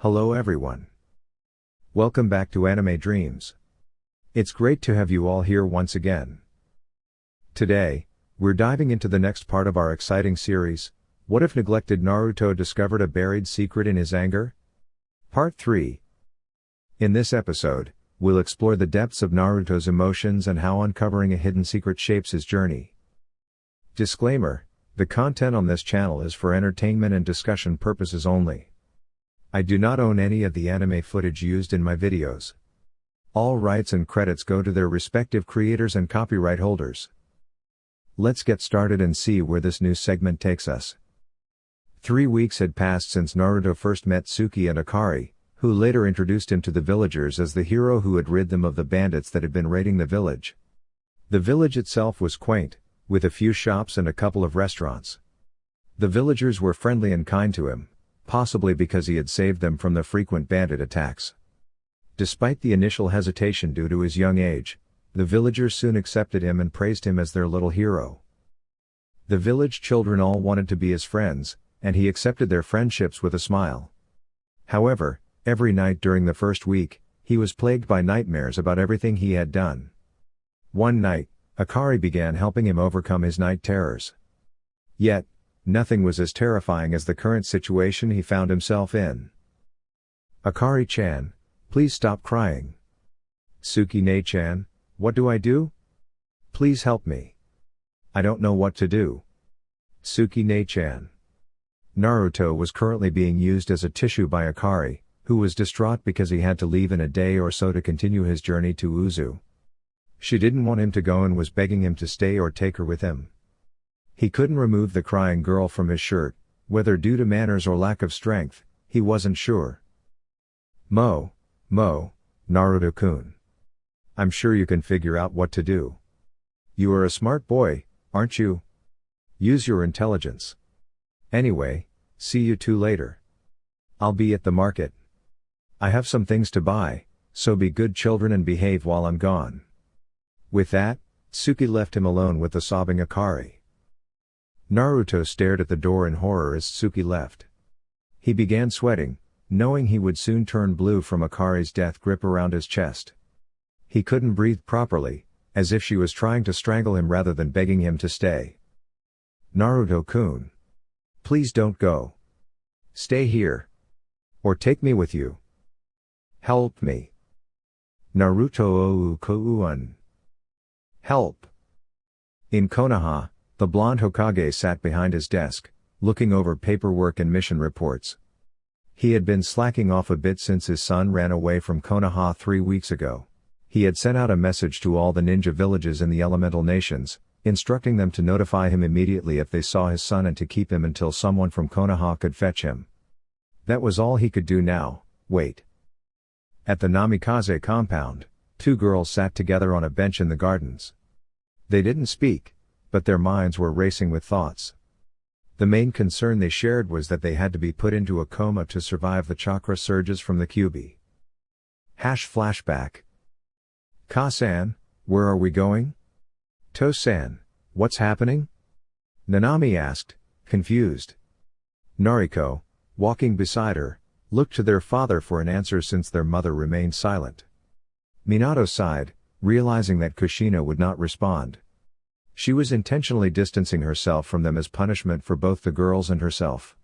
Hello everyone. Welcome back to Anime Dreams. It's great to have you all here once again. Today, we're diving into the next part of our exciting series, What If Neglected Naruto Discovered a Buried Secret in His Anger? Part 3. In this episode, we'll explore the depths of Naruto's emotions and how uncovering a hidden secret shapes his journey. Disclaimer: the content on this channel is for entertainment and discussion purposes only. I do not own any of the anime footage used in my videos. All rights and credits go to their respective creators and copyright holders. Let's get started and see where this new segment takes us. 3 weeks had passed since Naruto first met Tsuki and Akari, who later introduced him to the villagers as the hero who had rid them of the bandits that had been raiding the village. The village itself was quaint, with a few shops and a couple of restaurants. The villagers were friendly and kind to him, possibly because he had saved them from the frequent bandit attacks. Despite the initial hesitation due to his young age, the villagers soon accepted him and praised him as their little hero. The village children all wanted to be his friends, and he accepted their friendships with a smile. However, every night during the first week, he was plagued by nightmares about everything he had done. One night, Akari began helping him overcome his night terrors. Yet, nothing was as terrifying as the current situation he found himself in. Akari-chan, please stop crying. Tsukine-chan, what do I do? Please help me. I don't know what to do. Tsukine-chan. Naruto was currently being used as a tissue by Akari, who was distraught because he had to leave in a day or so to continue his journey to Uzu. She didn't want him to go and was begging him to stay or take her with him. He couldn't remove the crying girl from his shirt, whether due to manners or lack of strength, he wasn't sure. Naruto-kun. I'm sure you can figure out what to do. You are a smart boy, aren't you? Use your intelligence. Anyway, see you two later. I'll be at the market. I have some things to buy, so be good children and behave while I'm gone. With that, Tsuki left him alone with the sobbing Akari. Naruto stared at the door in horror as Tsuki left. He began sweating, knowing he would soon turn blue from Akari's death grip around his chest. He couldn't breathe properly, as if she was trying to strangle him rather than begging him to stay. Naruto-kun. Please don't go. Stay here. Or take me with you. Help me. Naruto-kun. Help. In Konoha, the blonde Hokage sat behind his desk, looking over paperwork and mission reports. He had been slacking off a bit since his son ran away from Konoha 3 weeks ago. He had sent out a message to all the ninja villages in the elemental nations, instructing them to notify him immediately if they saw his son and to keep him until someone from Konoha could fetch him. That was all he could do now. Wait. At the Namikaze compound, 2 girls sat together on a bench in the gardens. They didn't speak, but their minds were racing with thoughts. The main concern they shared was that they had to be put into a coma to survive the chakra surges from the Kyuubi. Flashback. Ka-san, where are we going? To-san, what's happening? Nanami asked, confused. Nariko, walking beside her, looked to their father for an answer since their mother remained silent. Minato sighed, realizing that Kushina would not respond. She was intentionally distancing herself from them as punishment for both the girls and herself.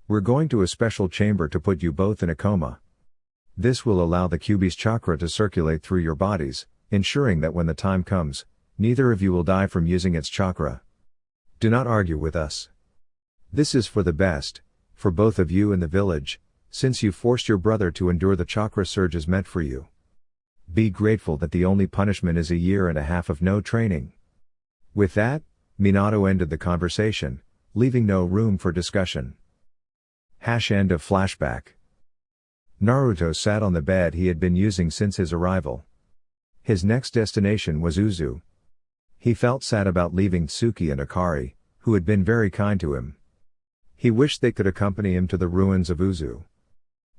We're going to a special chamber to put you both in a coma. This will allow the Kyuubi's chakra to circulate through your bodies, ensuring that when the time comes, neither of you will die from using its chakra. Do not argue with us. This is for the best, for both of you and the village, since you forced your brother to endure the chakra surges meant for you. Be grateful that the only punishment is a year and a half of no training. With that, Minato ended the conversation, leaving no room for discussion. End of flashback. Naruto sat on the bed he had been using since his arrival. His next destination was Uzu. He felt sad about leaving Tsuki and Akari, who had been very kind to him. He wished they could accompany him to the ruins of Uzu.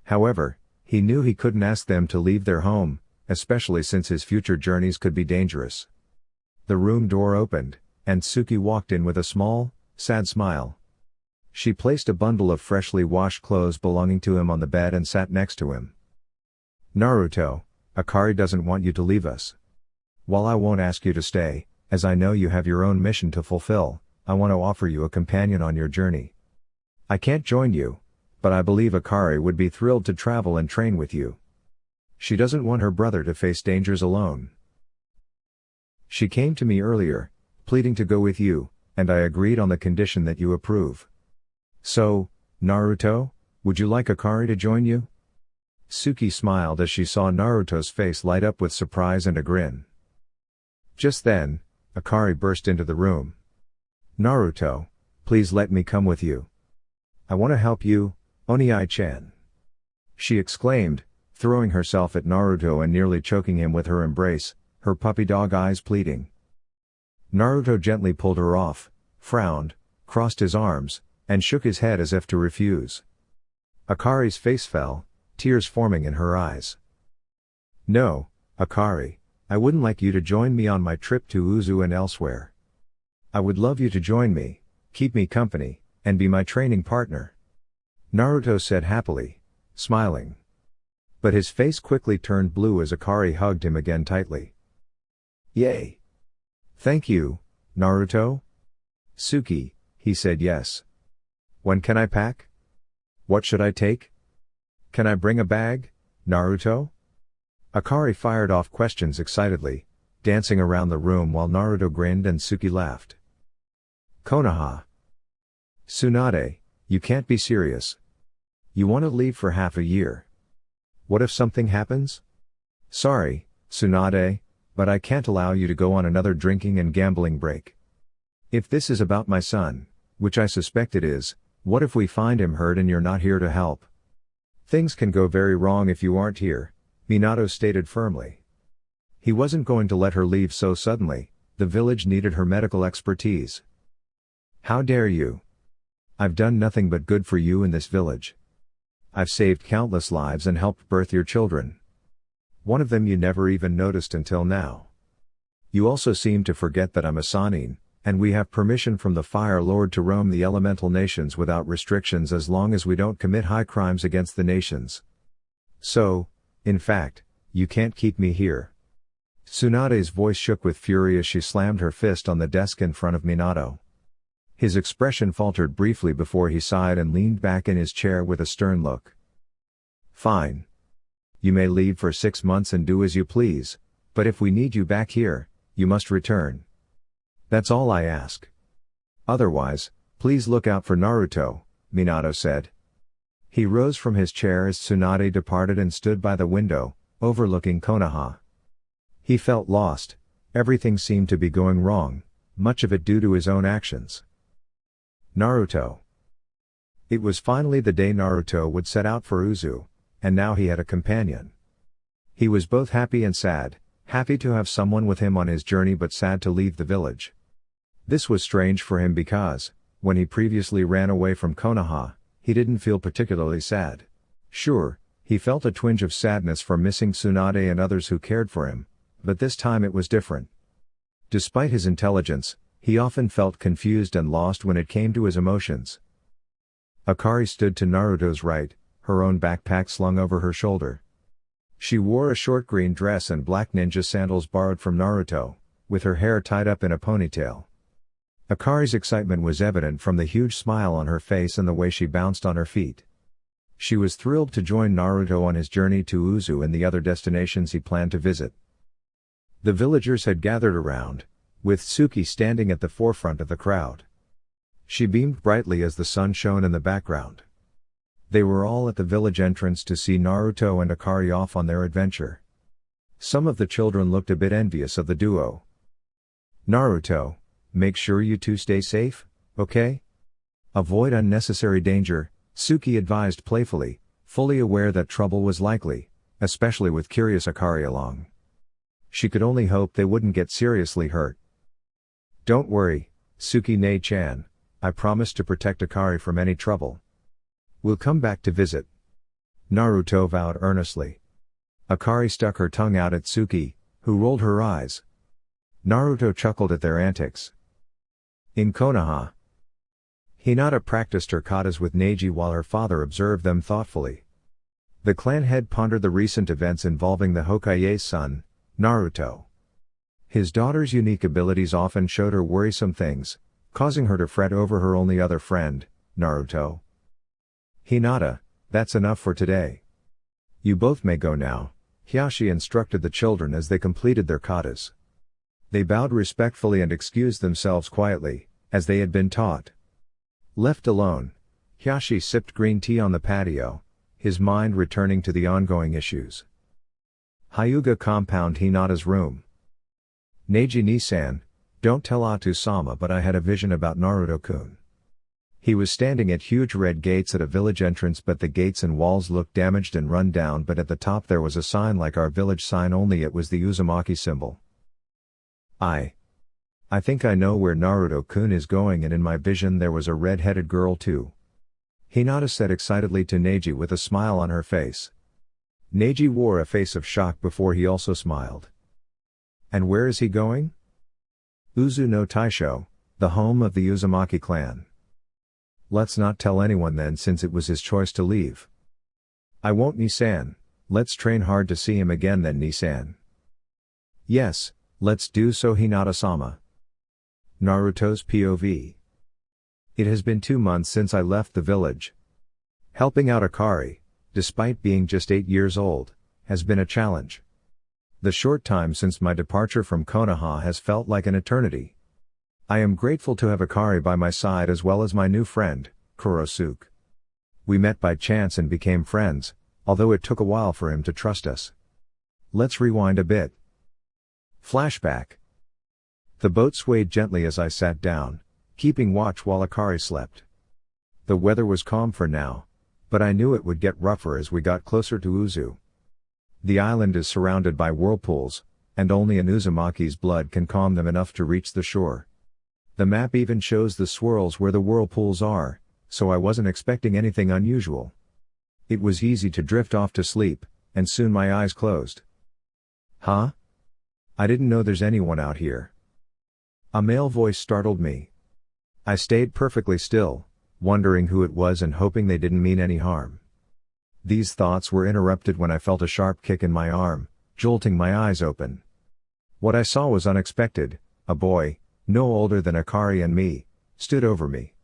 However, he knew he couldn't ask them to leave their home, especially since his future journeys could be dangerous. The room door opened, and Tsuki walked in with a small, sad smile. She placed a bundle of freshly washed clothes belonging to him on the bed and sat next to him. Naruto, Akari doesn't want you to leave us. While I won't ask you to stay, as I know you have your own mission to fulfill, I want to offer you a companion on your journey. I can't join you, but I believe Akari would be thrilled to travel and train with you. She doesn't want her brother to face dangers alone. She came to me earlier, pleading to go with you, and I agreed on the condition that you approve. So, Naruto, would you like Akari to join you? Suki smiled as she saw Naruto's face light up with surprise and a grin. Just then, Akari burst into the room. Naruto, please let me come with you. I want to help you, Oniai-chan. She exclaimed, throwing herself at Naruto and nearly choking him with her embrace, her puppy dog eyes pleading. Naruto gently pulled her off, frowned, crossed his arms, and shook his head as if to refuse. Akari's face fell, tears forming in her eyes. No, Akari, I wouldn't like you to join me on my trip to Uzu and elsewhere. I would love you to join me, keep me company, and be my training partner. Naruto said happily, smiling. But his face quickly turned blue as Akari hugged him again tightly. Yay! Thank you, Naruto? Suki, he said yes. When can I pack? What should I take? Can I bring a bag, Naruto? Akari fired off questions excitedly, dancing around the room while Naruto grinned and Suki laughed. Konoha. Tsunade, you can't be serious. You want to leave for half a year. What if something happens? Sorry, Tsunade, but I can't allow you to go on another drinking and gambling break. If this is about my son, which I suspect it is, what if we find him hurt and you're not here to help? Things can go very wrong if you aren't here, Minato stated firmly. He wasn't going to let her leave so suddenly, the village needed her medical expertise. How dare you? I've done nothing but good for you in this village. I've saved countless lives and helped birth your children. One of them you never even noticed until now. You also seem to forget that I'm a Sannin, and we have permission from the Fire Lord to roam the elemental nations without restrictions as long as we don't commit high crimes against the nations. So, in fact, you can't keep me here. Tsunade's voice shook with fury as she slammed her fist on the desk in front of Minato. His expression faltered briefly before he sighed and leaned back in his chair with a stern look. Fine. You may leave for 6 months and do as you please, but if we need you back here, you must return. That's all I ask. Otherwise, please look out for Naruto, Minato said. He rose from his chair as Tsunade departed and stood by the window, overlooking Konoha. He felt lost, everything seemed to be going wrong, much of it due to his own actions. Naruto. It was finally the day Naruto would set out for Uzu, and now he had a companion. He was both happy and sad, happy to have someone with him on his journey but sad to leave the village. This was strange for him because, when he previously ran away from Konoha, he didn't feel particularly sad. Sure, he felt a twinge of sadness for missing Tsunade and others who cared for him, but this time it was different. Despite his intelligence, he often felt confused and lost when it came to his emotions. Akari stood to Naruto's right, her own backpack slung over her shoulder. She wore a short green dress and black ninja sandals borrowed from Naruto, with her hair tied up in a ponytail. Akari's excitement was evident from the huge smile on her face and the way she bounced on her feet. She was thrilled to join Naruto on his journey to Uzu and the other destinations he planned to visit. The villagers had gathered around, with Suki standing at the forefront of the crowd. She beamed brightly as the sun shone in the background. They were all at the village entrance to see Naruto and Akari off on their adventure. Some of the children looked a bit envious of the duo. Naruto, make sure you two stay safe, okay? Avoid unnecessary danger, Suki advised playfully, fully aware that trouble was likely, especially with curious Akari along. She could only hope they wouldn't get seriously hurt. Don't worry, Suki-ne-chan, I promise to protect Akari from any trouble. We'll come back to visit. Naruto vowed earnestly. Akari stuck her tongue out at Suki, who rolled her eyes. Naruto chuckled at their antics. In Konoha. Hinata practiced her katas with Neji while her father observed them thoughtfully. The clan head pondered the recent events involving the Hokage's son, Naruto. His daughter's unique abilities often showed her worrisome things, causing her to fret over her only other friend, Naruto. Hinata, that's enough for today. You both may go now, Hiashi instructed the children as they completed their katas. They bowed respectfully and excused themselves quietly, as they had been taught. Left alone, Hiashi sipped green tea on the patio, his mind returning to the ongoing issues. Hyuga compound Hinata's room. Neji Nisan, don't tell Atu-sama, but I had a vision about Naruto-kun. He was standing at huge red gates at a village entrance, but the gates and walls looked damaged and run down, but at the top there was a sign like our village sign, only it was the Uzumaki symbol. I think I know where Naruto-kun is going, and in my vision there was a red-headed girl too. Hinata said excitedly to Neji with a smile on her face. Neji wore a face of shock before he also smiled. And where is he going? Uzu no Taisho, the home of the Uzumaki clan. Let's not tell anyone then, since it was his choice to leave. I won't, Nisan. Let's train hard to see him again then, Nisan. Yes, let's do so, Hinata-sama. Naruto's POV. It has been 2 months since I left the village. Helping out Akari, despite being just 8 years old, has been a challenge. The short time since my departure from Konoha has felt like an eternity. I am grateful to have Akari by my side as well as my new friend, Kurosuke. We met by chance and became friends, although it took a while for him to trust us. Let's rewind a bit. Flashback. The boat swayed gently as I sat down, keeping watch while Akari slept. The weather was calm for now, but I knew it would get rougher as we got closer to Uzu. The island is surrounded by whirlpools, and only an Uzumaki's blood can calm them enough to reach the shore. The map even shows the swirls where the whirlpools are, so I wasn't expecting anything unusual. It was easy to drift off to sleep, and soon my eyes closed. Huh? I didn't know there's anyone out here. A male voice startled me. I stayed perfectly still, wondering who it was and hoping they didn't mean any harm. These thoughts were interrupted when I felt a sharp kick in my arm, jolting my eyes open. What I saw was unexpected. A boy, no older than Akari and me, stood over me.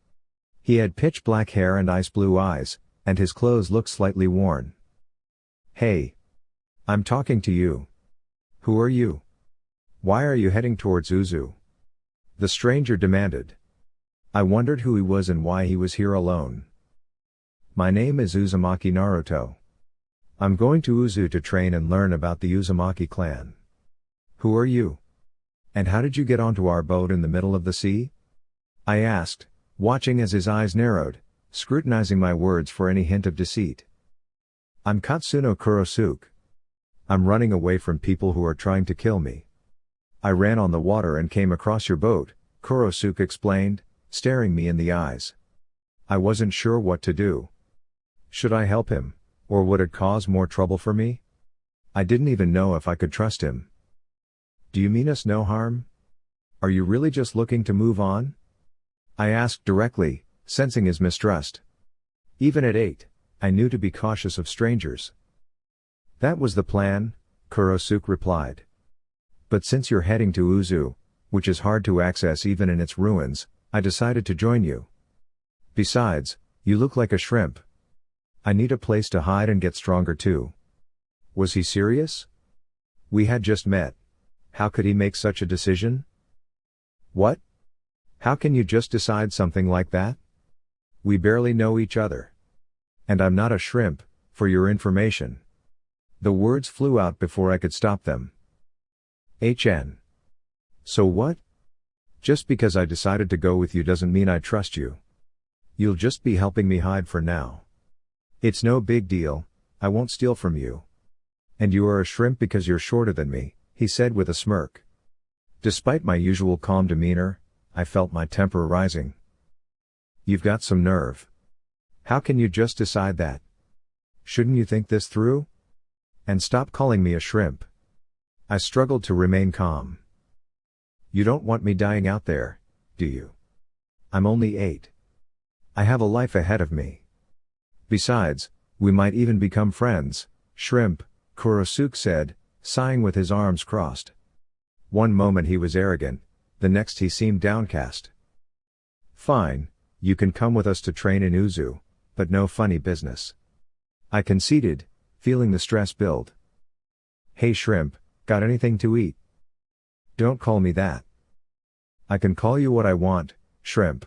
He had pitch black hair and ice blue eyes, and his clothes looked slightly worn. Hey! I'm talking to you. Who are you? Why are you heading towards Uzu? The stranger demanded. I wondered who he was and why he was here alone. My name is Uzumaki Naruto. I'm going to Uzu to train and learn about the Uzumaki clan. Who are you? And how did you get onto our boat in the middle of the sea? I asked, watching as his eyes narrowed, scrutinizing my words for any hint of deceit. I'm Katsuno Kurosuke. I'm running away from people who are trying to kill me. I ran on the water and came across your boat, Kurosuke explained, staring me in the eyes. I wasn't sure what to do. Should I help him, or would it cause more trouble for me? I didn't even know if I could trust him. Do you mean us no harm? Are you really just looking to move on? I asked directly, sensing his mistrust. Even at 8, I knew to be cautious of strangers. That was the plan, Kurosuke replied. But since you're heading to Uzu, which is hard to access even in its ruins, I decided to join you. Besides, you look like a shrimp. I need a place to hide and get stronger too. Was he serious? We had just met. How could he make such a decision? What? How can you just decide something like that? We barely know each other. And I'm not a shrimp, for your information. The words flew out before I could stop them. HN. So what? Just because I decided to go with you doesn't mean I trust you. You'll just be helping me hide for now. It's no big deal, I won't steal from you. And you are a shrimp because you're shorter than me, he said with a smirk. Despite my usual calm demeanor, I felt my temper rising. You've got some nerve. How can you just decide that? Shouldn't you think this through? And stop calling me a shrimp. I struggled to remain calm. You don't want me dying out there, do you? I'm only 8. I have a life ahead of me. Besides, we might even become friends, Shrimp, Kurosuke said, sighing with his arms crossed. One moment he was arrogant, the next he seemed downcast. Fine, you can come with us to train in Uzu, but no funny business. I conceded, feeling the stress build. Hey Shrimp, got anything to eat? Don't call me that. I can call you what I want, Shrimp.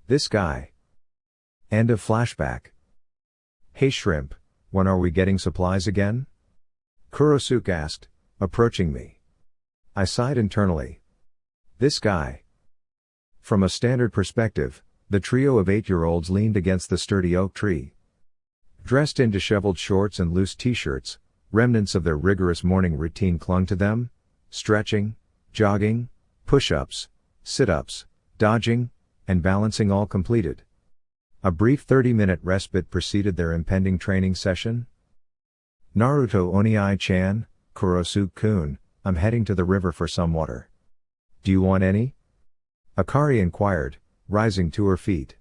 This guy. End of flashback. Hey Shrimp, when are we getting supplies again? Kurosuke asked, approaching me. I sighed internally. This guy. From a standard perspective, the trio of 8-year-olds leaned against the sturdy oak tree. Dressed in disheveled shorts and loose t-shirts, remnants of their rigorous morning routine clung to them, stretching, jogging, push-ups, sit-ups, dodging, and balancing all completed. A brief 30-minute respite preceded their impending training session. Naruto Onii-chan, Kurosuke-kun, I'm heading to the river for some water. Do you want any? Akari inquired, rising to her feet.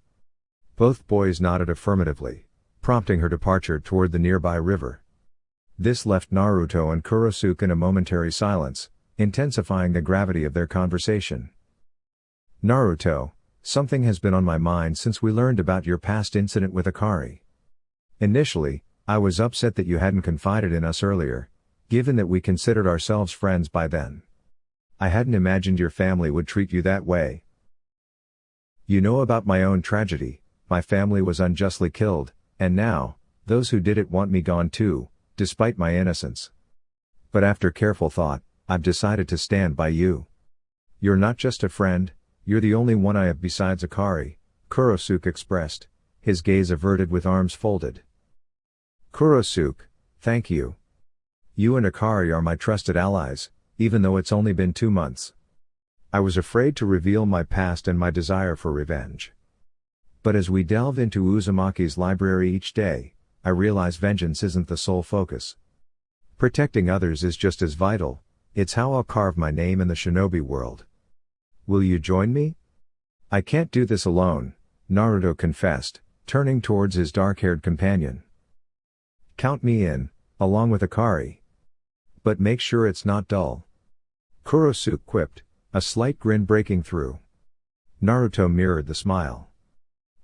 Both boys nodded affirmatively, prompting her departure toward the nearby river. This left Naruto and Kurosuke in a momentary silence, intensifying the gravity of their conversation. Naruto, something has been on my mind since we learned about your past incident with Akari. Initially, I was upset that you hadn't confided in us earlier, given that we considered ourselves friends by then. I hadn't imagined your family would treat you that way. You know about my own tragedy, my family was unjustly killed, and now, those who did it want me gone too, despite my innocence. But after careful thought, I've decided to stand by you. You're not just a friend, you're the only one I have besides Akari, Kurosuke expressed, his gaze averted with arms folded. Kurosuke, thank you. You and Akari are my trusted allies, even though it's only been 2 months. I was afraid to reveal my past and my desire for revenge. But as we delve into Uzumaki's library each day, I realize vengeance isn't the sole focus. Protecting others is just as vital, it's how I'll carve my name in the shinobi world. Will you join me? I can't do this alone, Naruto confessed, turning towards his dark-haired companion. Count me in, along with Akari. But make sure it's not dull. Kurosuke quipped, a slight grin breaking through. Naruto mirrored the smile.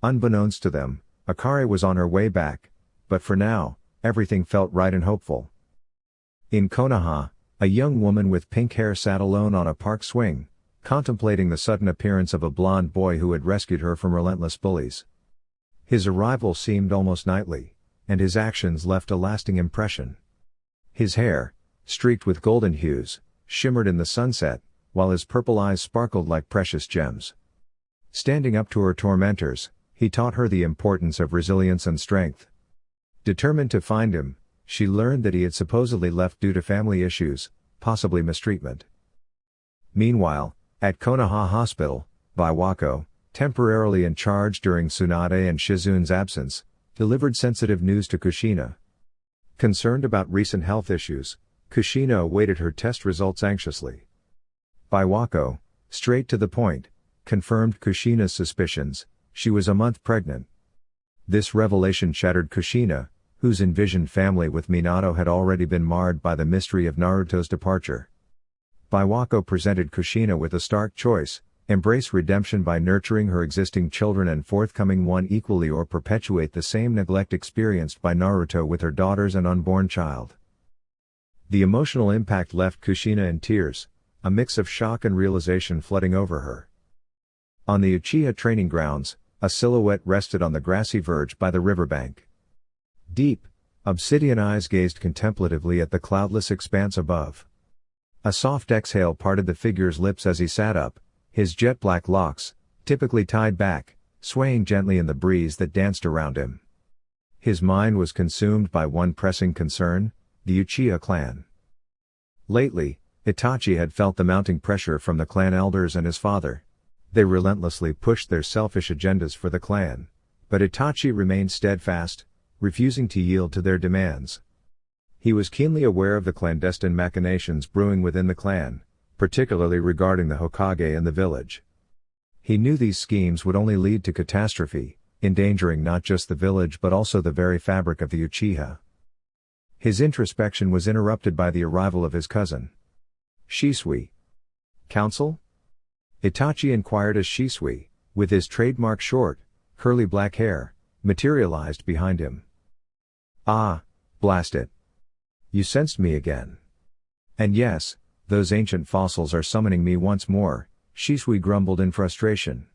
Unbeknownst to them, Akari was on her way back, but for now, everything felt right and hopeful. In Konoha, a young woman with pink hair sat alone on a park swing, contemplating the sudden appearance of a blonde boy who had rescued her from relentless bullies. His arrival seemed almost nightly, and his actions left a lasting impression. His hair, streaked with golden hues, shimmered in the sunset, while his purple eyes sparkled like precious gems. Standing up to her tormentors, he taught her the importance of resilience and strength. Determined to find him, she learned that he had supposedly left due to family issues, possibly mistreatment. Meanwhile, at Konoha Hospital, Biwako, temporarily in charge during Tsunade and Shizun's absence, delivered sensitive news to Kushina. Concerned about recent health issues, Kushina awaited her test results anxiously. Biwako, straight to the point, confirmed Kushina's suspicions, she was a month pregnant. This revelation shattered Kushina, whose envisioned family with Minato had already been marred by the mystery of Naruto's departure. Biwako presented Kushina with a stark choice: embrace redemption by nurturing her existing children and forthcoming one equally, or perpetuate the same neglect experienced by Naruto with her daughters and unborn child. The emotional impact left Kushina in tears, a mix of shock and realization flooding over her. On the Uchiha training grounds, a silhouette rested on the grassy verge by the riverbank. Deep, obsidian eyes gazed contemplatively at the cloudless expanse above. A soft exhale parted the figure's lips as he sat up, his jet-black locks, typically tied back, swaying gently in the breeze that danced around him. His mind was consumed by one pressing concern: the Uchiha clan. Lately, Itachi had felt the mounting pressure from the clan elders and his father. They relentlessly pushed their selfish agendas for the clan, but Itachi remained steadfast, refusing to yield to their demands. He was keenly aware of the clandestine machinations brewing within the clan, particularly regarding the Hokage and the village. He knew these schemes would only lead to catastrophe, endangering not just the village but also the very fabric of the Uchiha. His introspection was interrupted by the arrival of his cousin. Shisui. Counsel? Itachi inquired as Shisui, with his trademark short, curly black hair, materialized behind him. Ah, blast it. You sensed me again. And yes, those ancient fossils are summoning me once more, Shisui grumbled in frustration.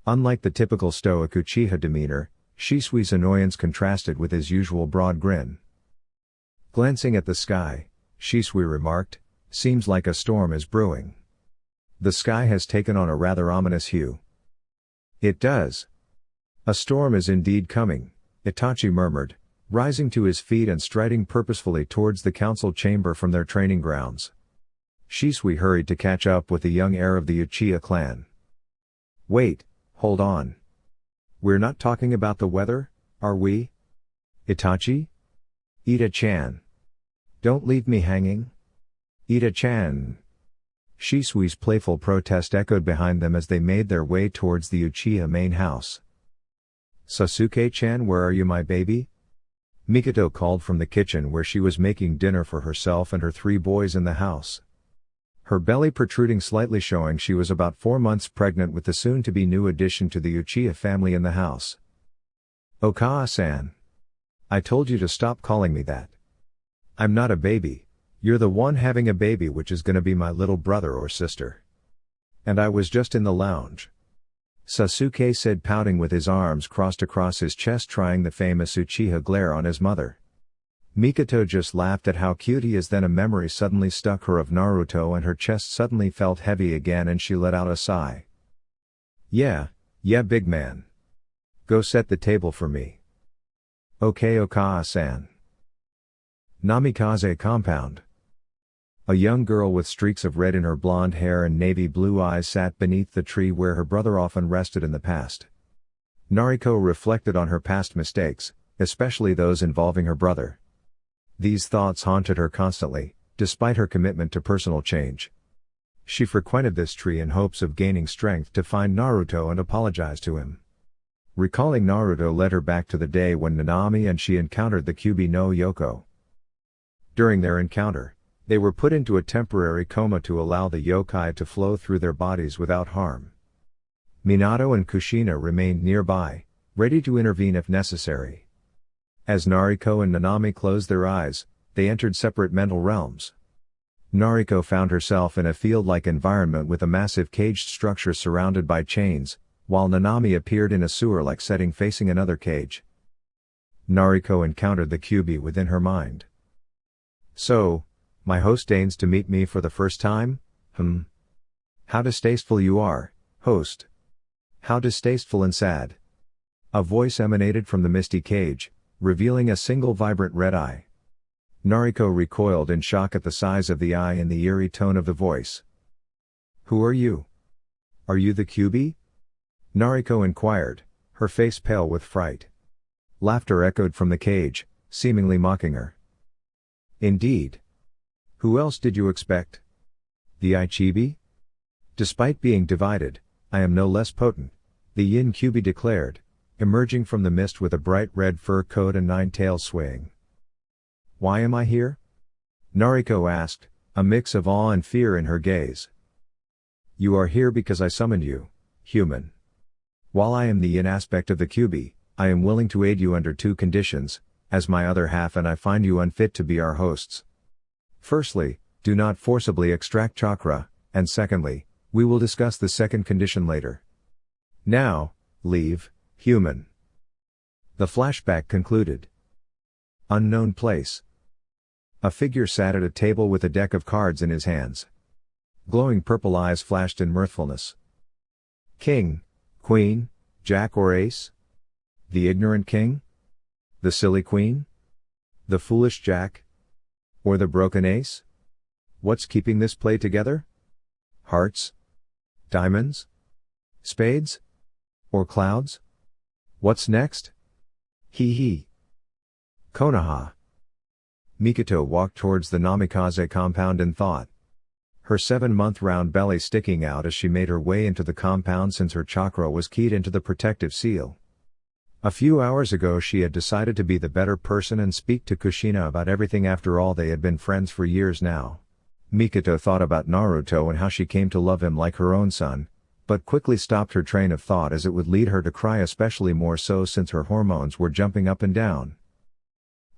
Unlike the typical stoic Uchiha demeanor, Shisui's annoyance contrasted with his usual broad grin. Glancing at the sky, Shisui remarked, seems like a storm is brewing. The sky has taken on a rather ominous hue. It does. A storm is indeed coming, Itachi murmured, rising to his feet and striding purposefully towards the council chamber from their training grounds. Shisui hurried to catch up with the young heir of the Uchiha clan. Wait, hold on. We're not talking about the weather, are we? Itachi? Ita-chan. Don't leave me hanging. Ita-chan. Shisui's playful protest echoed behind them as they made their way towards the Uchiha main house. Sasuke-chan, where are you, my baby? Mikoto called from the kitchen where she was making dinner for herself and her 3 boys in the house. Her belly protruding slightly, showing she was about 4 months pregnant with the soon-to-be new addition to the Uchiha family in the house. Okawa-san. I told you to stop calling me that. I'm not a baby, you're the one having a baby, which is gonna be my little brother or sister. And I was just in the lounge. Sasuke said, pouting with his arms crossed across his chest, trying the famous Uchiha glare on his mother. Mikoto just laughed at how cute he is. Then a memory suddenly struck her of Naruto and her chest suddenly felt heavy again and she let out a sigh. Yeah, big man. Go set the table for me. Okay, Okawa-san. Namikaze compound. A young girl with streaks of red in her blonde hair and navy blue eyes sat beneath the tree where her brother often rested in the past. Nariko reflected on her past mistakes, especially those involving her brother. These thoughts haunted her constantly, despite her commitment to personal change. She frequented this tree in hopes of gaining strength to find Naruto and apologize to him. Recalling Naruto led her back to the day when Nanami and she encountered the Kyuubi no Yoko. During their encounter, they were put into a temporary coma to allow the yokai to flow through their bodies without harm. Minato and Kushina remained nearby, ready to intervene if necessary. As Nariko and Nanami closed their eyes, they entered separate mental realms. Nariko found herself in a field-like environment with a massive caged structure surrounded by chains, while Nanami appeared in a sewer-like setting facing another cage. Nariko encountered the Kyuubi within her mind. So, my host deigns to meet me for the first time? How distasteful you are, host. How distasteful and sad. A voice emanated from the misty cage, revealing a single vibrant red eye. Nariko recoiled in shock at the size of the eye and the eerie tone of the voice. Who are you? Are you the Kyuubi? Nariko inquired, her face pale with fright. Laughter echoed from the cage, seemingly mocking her. Indeed. Who else did you expect? The Ichibi? Despite being divided, I am no less potent, the Yin Kyuubi declared, emerging from the mist with a bright red fur coat and 9 tails swaying. Why am I here? Nariko asked, a mix of awe and fear in her gaze. You are here because I summoned you, human. While I am the Yin aspect of the Kyuubi, I am willing to aid you under 2 conditions, as my other half and I find you unfit to be our hosts. Firstly, do not forcibly extract chakra, and secondly, we will discuss the second condition later. Now, leave, human. The flashback concluded. Unknown place. A figure sat at a table with a deck of cards in his hands. Glowing purple eyes flashed in mirthfulness. King, Queen, Jack or Ace? The ignorant king? The silly queen? The foolish Jack? Or the broken ace? What's keeping this play together? Hearts? Diamonds? Spades? Or clouds? What's next? Hee hee. Konoha. Mikoto walked towards the Namikaze compound in thought. Her 7-month round belly sticking out as she made her way into the compound since her chakra was keyed into the protective seal. A few hours ago she had decided to be the better person and speak to Kushina about everything. After all, they had been friends for years now. Mikoto thought about Naruto and how she came to love him like her own son, but quickly stopped her train of thought as it would lead her to cry, especially more so since her hormones were jumping up and down.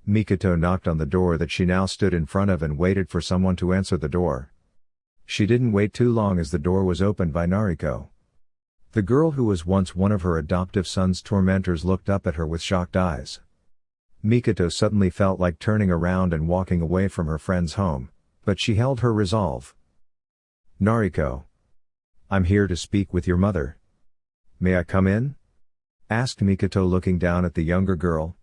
Mikoto knocked on the door that she now stood in front of and waited for someone to answer the door. She didn't wait too long as the door was opened by Nariko. The girl who was once one of her adoptive son's tormentors looked up at her with shocked eyes. Mikoto suddenly felt like turning around and walking away from her friend's home, but she held her resolve. "Nariko. I'm here to speak with your mother. May I come in?" asked Mikoto, looking down at the younger girl.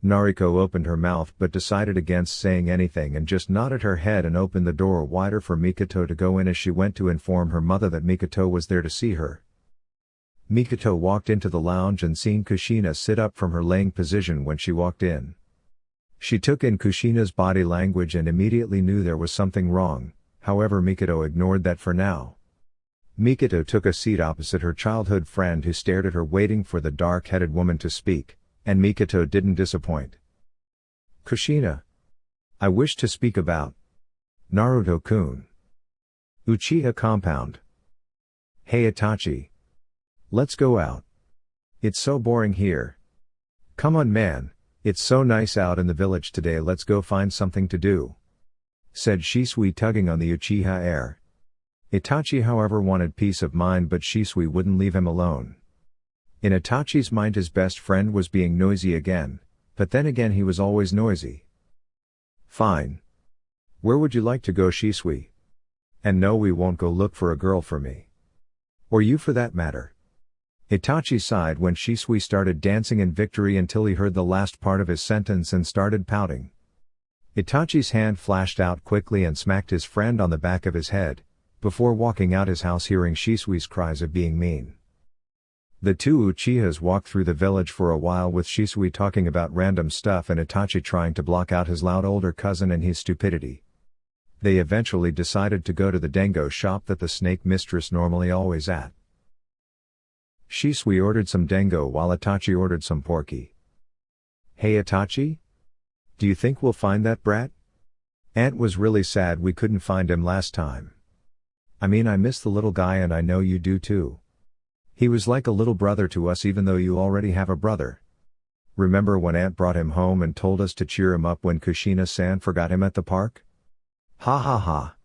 Nariko opened her mouth but decided against saying anything and just nodded her head and opened the door wider for Mikoto to go in as she went to inform her mother that Mikoto was there to see her. Mikoto walked into the lounge and seen Kushina sit up from her laying position when she walked in. She took in Kushina's body language and immediately knew there was something wrong, however Mikoto ignored that for now. Mikoto took a seat opposite her childhood friend who stared at her, waiting for the dark-headed woman to speak, and Mikoto didn't disappoint. "Kushina. I wish to speak about Naruto-kun. Uchiha compound. Hey Itachi. Let's go out. It's so boring here. Come on man, it's so nice out in the village today, let's go find something to do," said Shisui, tugging on the Uchiha heir. Itachi however wanted peace of mind, but Shisui wouldn't leave him alone. In Itachi's mind his best friend was being noisy again, but then again he was always noisy. "Fine. Where would you like to go, Shisui? And no, we won't go look for a girl for me. Or you for that matter." Itachi sighed when Shisui started dancing in victory until he heard the last part of his sentence and started pouting. Itachi's hand flashed out quickly and smacked his friend on the back of his head, before walking out his house, hearing Shisui's cries of being mean. The two Uchihas walked through the village for a while with Shisui talking about random stuff and Itachi trying to block out his loud older cousin and his stupidity. They eventually decided to go to the Dengo shop that the snake mistress normally always at. Shisui ordered some Dengo while Itachi ordered some porky. "Hey Itachi? Do you think we'll find that brat? Aunt was really sad we couldn't find him last time. I mean, I miss the little guy and I know you do too. He was like a little brother to us even though you already have a brother. Remember when Aunt brought him home and told us to cheer him up when Kushina-san forgot him at the park? Ha ha ha.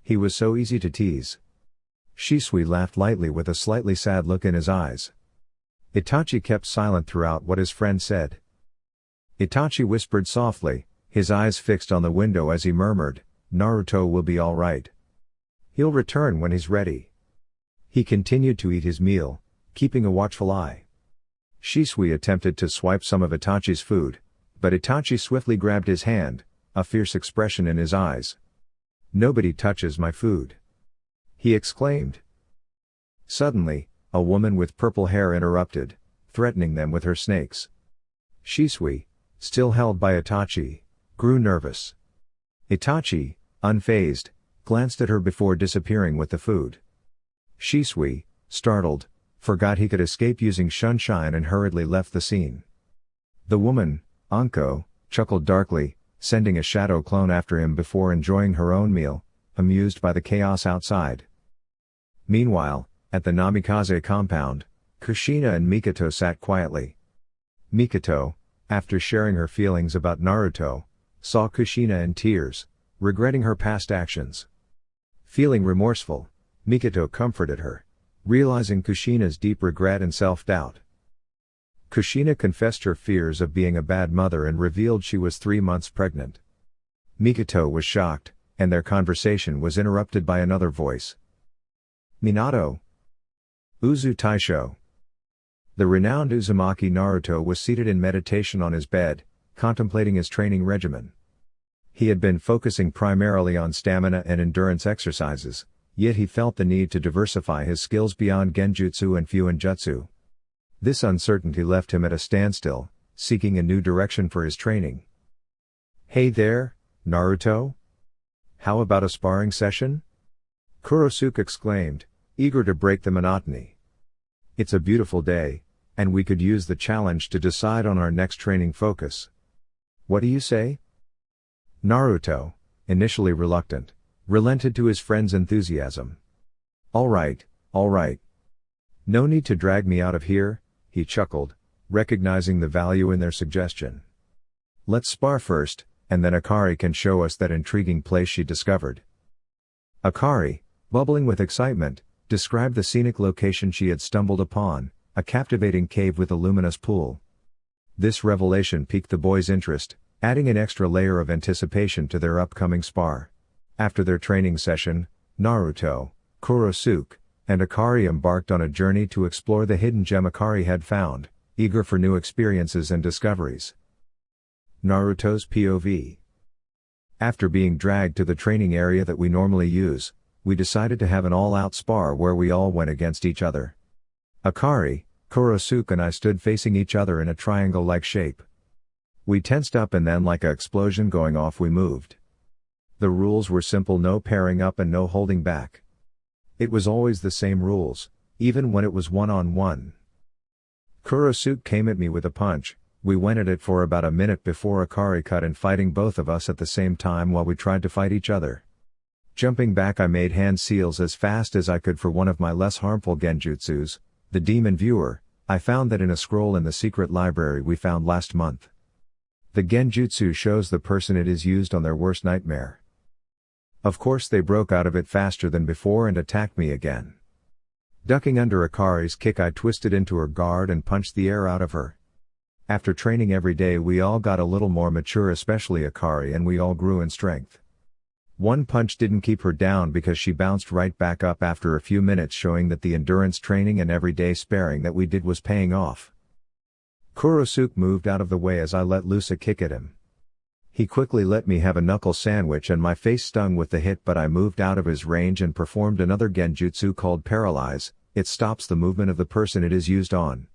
He was so easy to tease." Shisui laughed lightly with a slightly sad look in his eyes. Itachi kept silent throughout what his friend said. Itachi whispered softly, his eyes fixed on the window as he murmured, "Naruto will be all right. He'll return when he's ready." He continued to eat his meal, keeping a watchful eye. Shisui attempted to swipe some of Itachi's food, but Itachi swiftly grabbed his hand, a fierce expression in his eyes. "Nobody touches my food," he exclaimed. Suddenly, a woman with purple hair interrupted, threatening them with her snakes. Shisui, still held by Itachi, grew nervous. Itachi, unfazed, glanced at her before disappearing with the food. Shisui, startled, forgot he could escape using Shunshine and hurriedly left the scene. The woman, Anko, chuckled darkly, sending a shadow clone after him before enjoying her own meal, amused by the chaos outside. Meanwhile, at the Namikaze compound, Kushina and Mikoto sat quietly. Mikoto, after sharing her feelings about Naruto, saw Kushina in tears, regretting her past actions. Feeling remorseful, Mikoto comforted her, realizing Kushina's deep regret and self-doubt. Kushina confessed her fears of being a bad mother and revealed she was 3 months pregnant. Mikoto was shocked, and their conversation was interrupted by another voice. "Minato. Uzu Taisho." The renowned Uzumaki Naruto was seated in meditation on his bed, contemplating his training regimen. He had been focusing primarily on stamina and endurance exercises, yet he felt the need to diversify his skills beyond Genjutsu and Fuinjutsu. This uncertainty left him at a standstill, seeking a new direction for his training. "Hey there, Naruto? How about a sparring session?" Kurosuke exclaimed, eager to break the monotony. "It's a beautiful day, and we could use the challenge to decide on our next training focus. What do you say? Naruto, initially reluctant, relented to his friend's enthusiasm. All right. No need to drag me out of here, he chuckled, recognizing the value in their suggestion. Let's spar first, and then Akari can show us that intriguing place she discovered. Akari, bubbling with excitement, described the scenic location she had stumbled upon, a captivating cave with a luminous pool. This revelation piqued the boys' interest, adding an extra layer of anticipation to their upcoming spar. After their training session, Naruto, Kurosuke, and Akari embarked on a journey to explore the hidden gem Akari had found, eager for new experiences and discoveries. Naruto's POV. After being dragged to the training area that we normally use, we decided to have an all-out spar where we all went against each other. Akari, Kurosuke and I stood facing each other in a triangle-like shape. We tensed up and then like an explosion going off we moved. The rules were simple: no pairing up and no holding back. It was always the same rules, even when it was one-on-one. Kurosuke came at me with a punch. We went at it for about a minute before Akari cut in, fighting both of us at the same time while we tried to fight each other. Jumping back, I made hand seals as fast as I could for one of my less harmful genjutsus, the Demon Viewer. I found that in a scroll in the secret library we found last month. The genjutsu shows the person it is used on their worst nightmare. Of course they broke out of it faster than before and attacked me again. Ducking under Akari's kick, I twisted into her guard and punched the air out of her. After training every day we all got a little more mature, especially Akari, and we all grew in strength. One punch didn't keep her down because she bounced right back up after a few minutes, showing that the endurance training and everyday sparring that we did was paying off. Kurosuke moved out of the way as I let loose a kick at him. He quickly let me have a knuckle sandwich and my face stung with the hit, but I moved out of his range and performed another genjutsu called Paralyze. It stops the movement of the person it is used on.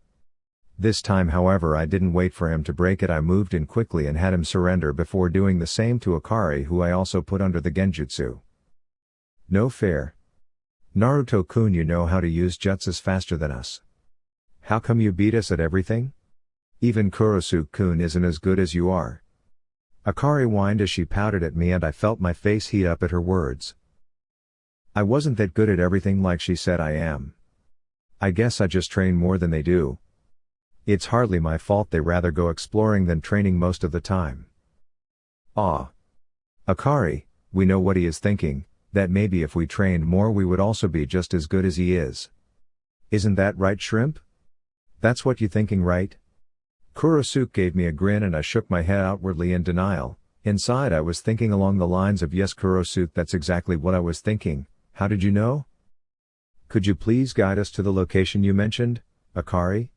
This time, however, I didn't wait for him to break it. I moved in quickly and had him surrender before doing the same to Akari, who I also put under the genjutsu. No fair. Naruto-kun, you know how to use jutsus faster than us. How come you beat us at everything? Even Kurosuke-kun isn't as good as you are. Akari whined as she pouted at me, and I felt my face heat up at her words. I wasn't that good at everything like she said I am. I guess I just train more than they do. It's hardly my fault they rather go exploring than training most of the time. Ah. Akari, we know what he is thinking, that maybe if we trained more we would also be just as good as he is. Isn't that right, Shrimp? That's what you thinking, right? Kurosuke gave me a grin and I shook my head outwardly in denial. Inside I was thinking along the lines of, yes Kurosuke, that's exactly what I was thinking. How did you know? Could you please guide us to the location you mentioned, Akari?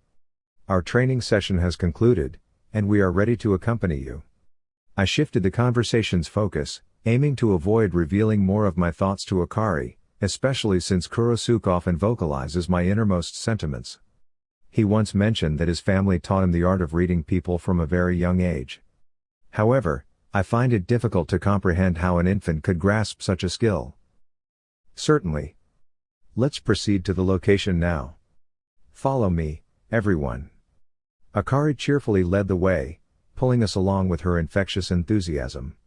Our training session has concluded, and we are ready to accompany you. I shifted the conversation's focus, aiming to avoid revealing more of my thoughts to Akari, especially since Kurosuke often vocalizes my innermost sentiments. He once mentioned that his family taught him the art of reading people from a very young age. However, I find it difficult to comprehend how an infant could grasp such a skill. Certainly. Let's proceed to the location now. Follow me, everyone. Akari cheerfully led the way, pulling us along with her infectious enthusiasm.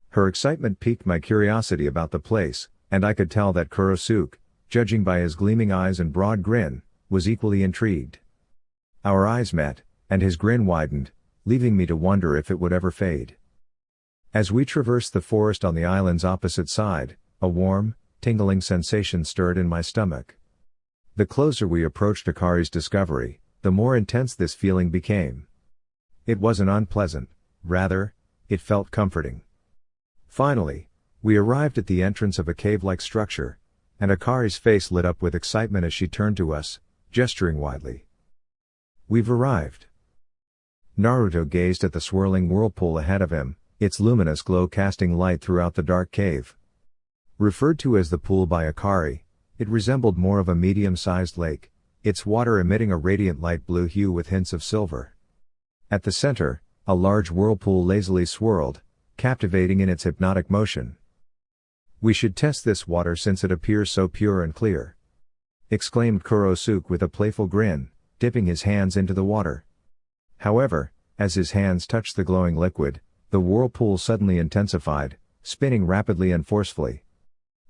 Her excitement piqued my curiosity about the place, and I could tell that Kurosuke, judging by his gleaming eyes and broad grin, was equally intrigued. Our eyes met, and his grin widened, leaving me to wonder if it would ever fade. As we traversed the forest on the island's opposite side, a warm, tingling sensation stirred in my stomach. The closer we approached Akari's discovery, the more intense this feeling became. It wasn't unpleasant, rather, it felt comforting. Finally, we arrived at the entrance of a cave-like structure, and Akari's face lit up with excitement as she turned to us, gesturing widely. We've arrived. Naruto gazed at the swirling whirlpool ahead of him, its luminous glow casting light throughout the dark cave. Referred to as the pool by Akari, it resembled more of a medium-sized lake, its water emitting a radiant light blue hue with hints of silver. At the center, a large whirlpool lazily swirled, captivating in its hypnotic motion. We should test this water since it appears so pure and clear, exclaimed Kurosuke with a playful grin, dipping his hands into the water. However, as his hands touched the glowing liquid, the whirlpool suddenly intensified, spinning rapidly and forcefully.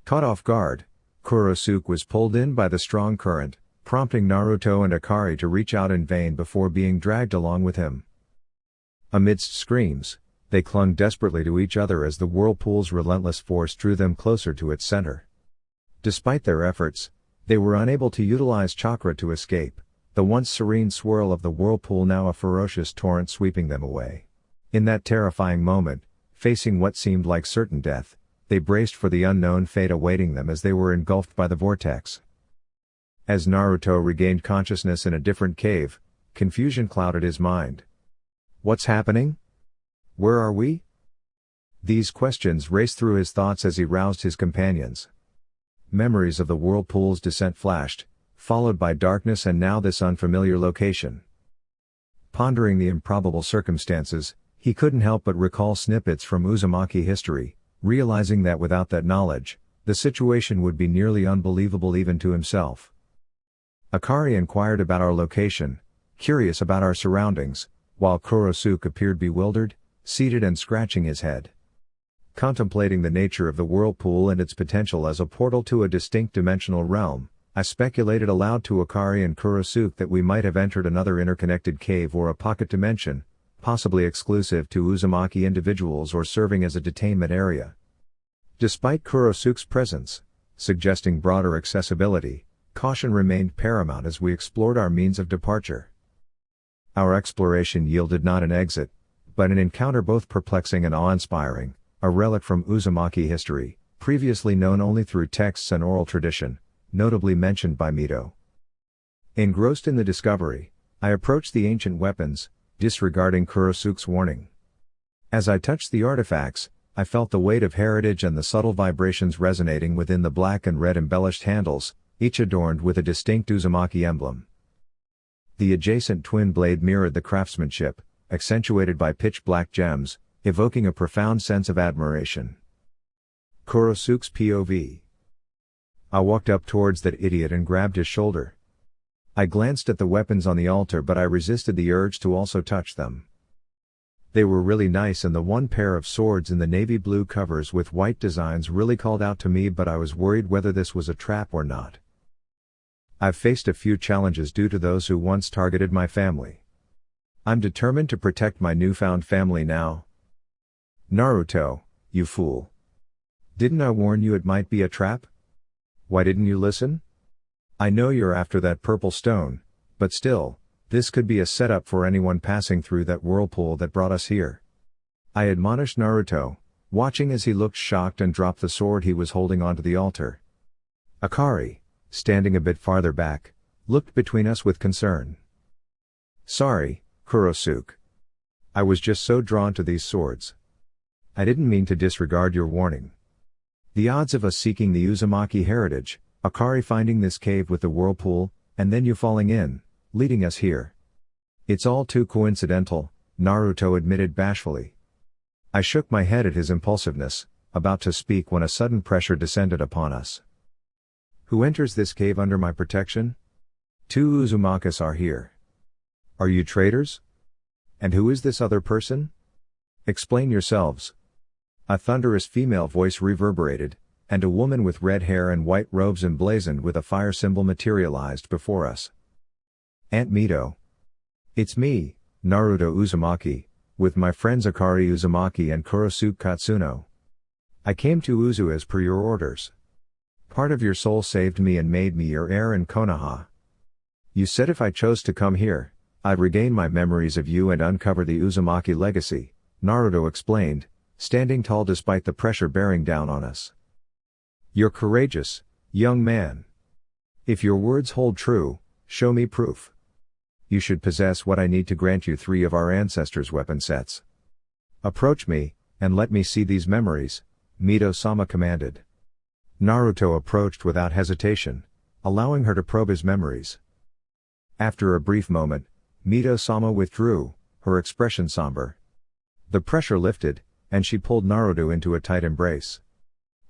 Caught off guard, Kurosuke was pulled in by the strong current, prompting Naruto and Akari to reach out in vain before being dragged along with him. Amidst screams, they clung desperately to each other as the whirlpool's relentless force drew them closer to its center. Despite their efforts, they were unable to utilize chakra to escape, the once serene swirl of the whirlpool now a ferocious torrent sweeping them away. In that terrifying moment, facing what seemed like certain death, they braced for the unknown fate awaiting them as they were engulfed by the vortex. As Naruto regained consciousness in a different cave, confusion clouded his mind. What's happening? Where are we? These questions raced through his thoughts as he roused his companions. Memories of the whirlpool's descent flashed, followed by darkness and now this unfamiliar location. Pondering the improbable circumstances, he couldn't help but recall snippets from Uzumaki history, realizing that without that knowledge, the situation would be nearly unbelievable even to himself. Akari inquired about our location, curious about our surroundings, while Kurosuke appeared bewildered, seated and scratching his head. Contemplating the nature of the whirlpool and its potential as a portal to a distinct dimensional realm, I speculated aloud to Akari and Kurosuke that we might have entered another interconnected cave or a pocket dimension, possibly exclusive to Uzumaki individuals or serving as a detainment area. Despite Kurosuke's presence, suggesting broader accessibility, caution remained paramount as we explored our means of departure. Our exploration yielded not an exit, but an encounter both perplexing and awe-inspiring, a relic from Uzumaki history, previously known only through texts and oral tradition, notably mentioned by Mito. Engrossed in the discovery, I approached the ancient weapons, disregarding Kurosuke's warning. As I touched the artifacts, I felt the weight of heritage and the subtle vibrations resonating within the black and red embellished handles, each adorned with a distinct Uzumaki emblem. The adjacent twin blade mirrored the craftsmanship, accentuated by pitch-black gems, evoking a profound sense of admiration. Kurosuke's POV. I walked up towards that idiot and grabbed his shoulder. I glanced at the weapons on the altar but I resisted the urge to also touch them. They were really nice and the one pair of swords in the navy blue covers with white designs really called out to me, but I was worried whether this was a trap or not. I've faced a few challenges due to those who once targeted my family. I'm determined to protect my newfound family now. Naruto, you fool. Didn't I warn you it might be a trap? Why didn't you listen? I know you're after that purple stone, but still, this could be a setup for anyone passing through that whirlpool that brought us here. I admonished Naruto, watching as he looked shocked and dropped the sword he was holding onto the altar. Akari, standing a bit farther back, looked between us with concern. Sorry, Kurosuke. I was just so drawn to these swords. I didn't mean to disregard your warning. The odds of us seeking the Uzumaki heritage, Akari finding this cave with the whirlpool, and then you falling in, leading us here. It's all too coincidental, Naruto admitted bashfully. I shook my head at his impulsiveness, about to speak when a sudden pressure descended upon us. Who enters this cave under my protection? 2 Uzumakas are here. Are you traitors? And who is this other person? Explain yourselves. A thunderous female voice reverberated, and a woman with red hair and white robes emblazoned with a fire symbol materialized before us. Aunt Mito. It's me, Naruto Uzumaki, with my friends Akari Uzumaki and Kurosuke Katsuno. I came to Uzu as per your orders. Part of your soul saved me and made me your heir in Konoha. You said if I chose to come here, I'd regain my memories of you and uncover the Uzumaki legacy, Naruto explained, standing tall despite the pressure bearing down on us. You're courageous, young man. If your words hold true, show me proof. You should possess what I need to grant you 3 of our ancestors' weapon sets. Approach me, and let me see these memories, Mito-sama commanded. Naruto approached without hesitation, allowing her to probe his memories. After a brief moment, Mito-sama withdrew, her expression somber. The pressure lifted, and she pulled Naruto into a tight embrace.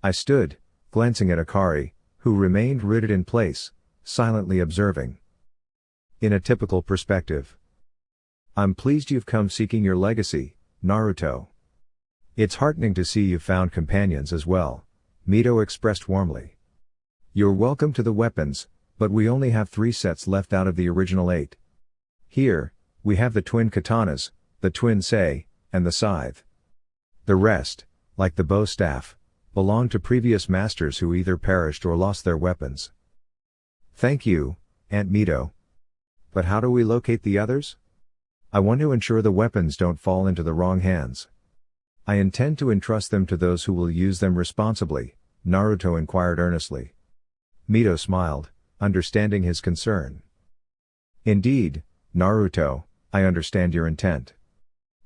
I stood, glancing at Akari, who remained rooted in place, silently observing. In a typical perspective. I'm pleased you've come seeking your legacy, Naruto. It's heartening to see you've found companions as well, Mito expressed warmly. You're welcome to the weapons, but we only have 3 sets left out of the original 8. Here, we have the twin katanas, the twin sei, and the scythe. The rest, like the bow staff, belong to previous masters who either perished or lost their weapons. Thank you, Aunt Mito. But how do we locate the others? I want to ensure the weapons don't fall into the wrong hands. I intend to entrust them to those who will use them responsibly, Naruto inquired earnestly. Mito smiled, understanding his concern. Indeed, Naruto, I understand your intent.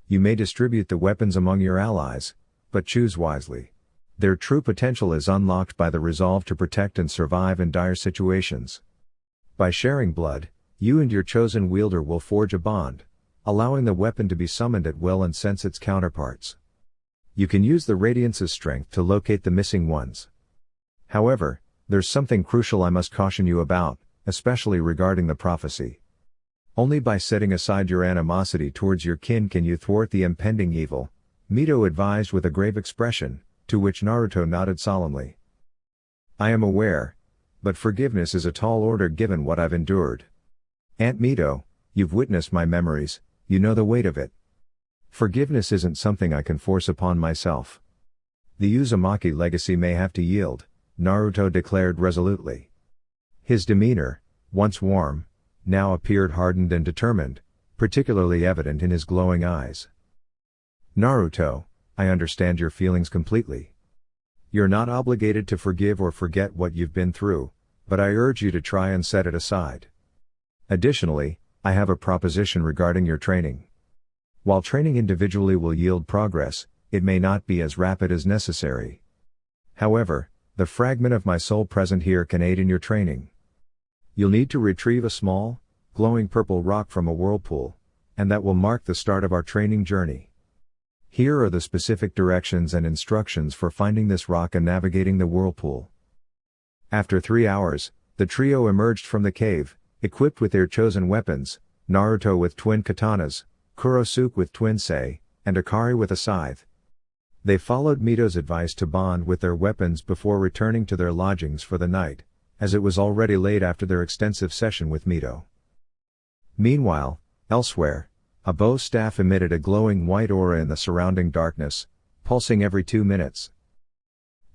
You may distribute the weapons among your allies, but choose wisely. Their true potential is unlocked by the resolve to protect and survive in dire situations. By sharing blood, you and your chosen wielder will forge a bond, allowing the weapon to be summoned at will and sense its counterparts. You can use the Radiance's strength to locate the missing ones. However, there's something crucial I must caution you about, especially regarding the prophecy. Only by setting aside your animosity towards your kin can you thwart the impending evil, Mito advised with a grave expression, to which Naruto nodded solemnly. I am aware, but forgiveness is a tall order given what I've endured. Aunt Mito, you've witnessed my memories, you know the weight of it. Forgiveness isn't something I can force upon myself. The Uzumaki legacy may have to yield, Naruto declared resolutely. His demeanor, once warm, now appeared hardened and determined, particularly evident in his glowing eyes. Naruto, I understand your feelings completely. You're not obligated to forgive or forget what you've been through, but I urge you to try and set it aside. Additionally, I have a proposition regarding your training. While training individually will yield progress, it may not be as rapid as necessary. However, the fragment of my soul present here can aid in your training. You'll need to retrieve a small, glowing purple rock from a whirlpool, and that will mark the start of our training journey. Here are the specific directions and instructions for finding this rock and navigating the whirlpool. After 3 hours, the trio emerged from the cave, equipped with their chosen weapons, Naruto with twin katanas, Kurosuke with twin sei, and Akari with a scythe. They followed Mito's advice to bond with their weapons before returning to their lodgings for the night, as it was already late after their extensive session with Mito. Meanwhile, elsewhere, a bow staff emitted a glowing white aura in the surrounding darkness, pulsing every 2 minutes.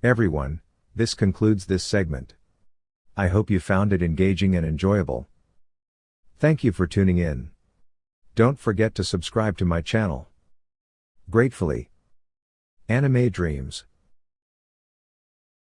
Everyone, this concludes this segment. I hope you found it engaging and enjoyable. Thank you for tuning in. Don't forget to subscribe to my channel. Gratefully, Anime Dreams.